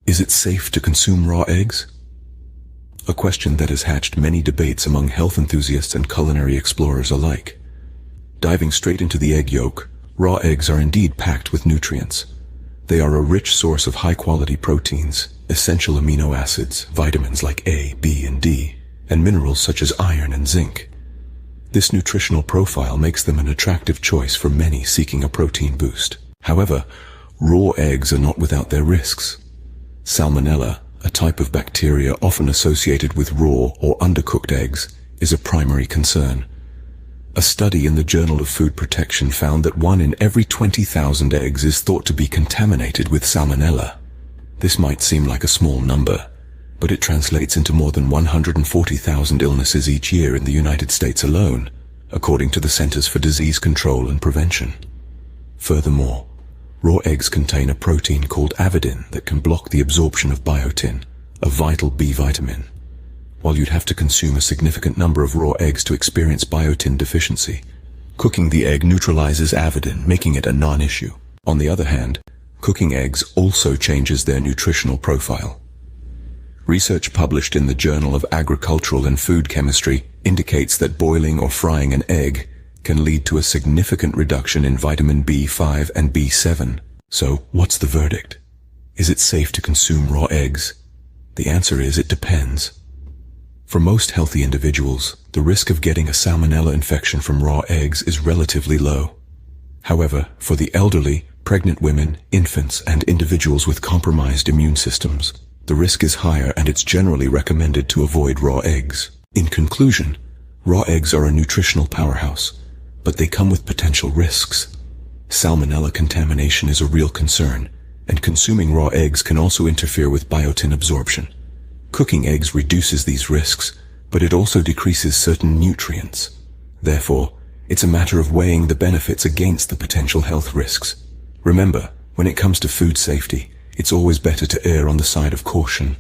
Is it safe to consume raw eggs? A question that has hatched many debates among health enthusiasts and culinary explorers alike. Diving straight into the egg yolk, raw eggs are indeed packed with nutrients. They are a rich source of high-quality proteins, essential amino acids, vitamins like A, B, and D, and minerals such as iron and zinc. This nutritional profile makes them an attractive choice for many seeking a protein boost. However, raw eggs are not without their risks. Salmonella, a type of bacteria often associated with raw or undercooked eggs, is a primary concern. A study in the Journal of Food Protection found that 1 in every 20,000 eggs is thought to be contaminated with salmonella. This might seem like a small number, but it translates into more than 140,000 illnesses each year in the United States alone, according to the Centers for Disease Control and Prevention. Furthermore, raw eggs contain a protein called avidin that can block the absorption of biotin, a vital B vitamin. While you'd have to consume a significant number of raw eggs to experience biotin deficiency, cooking the egg neutralizes avidin, making it a non-issue. On the other hand, cooking eggs also changes their nutritional profile. Research published in the Journal of Agricultural and Food Chemistry indicates that boiling or frying an egg can lead to a significant reduction in vitamin B5 and B7. So, what's the verdict? Is it safe to consume raw eggs? The answer is it depends. For most healthy individuals, the risk of getting a salmonella infection from raw eggs is relatively low. However, for the elderly, pregnant women, infants, and individuals with compromised immune systems, the risk is higher and it's generally recommended to avoid raw eggs. In conclusion, raw eggs are a nutritional powerhouse, but they come with potential risks. Salmonella contamination is a real concern, and consuming raw eggs can also interfere with biotin absorption. Cooking eggs reduces these risks, but it also decreases certain nutrients. Therefore, it's a matter of weighing the benefits against the potential health risks. Remember, when it comes to food safety, it's always better to err on the side of caution.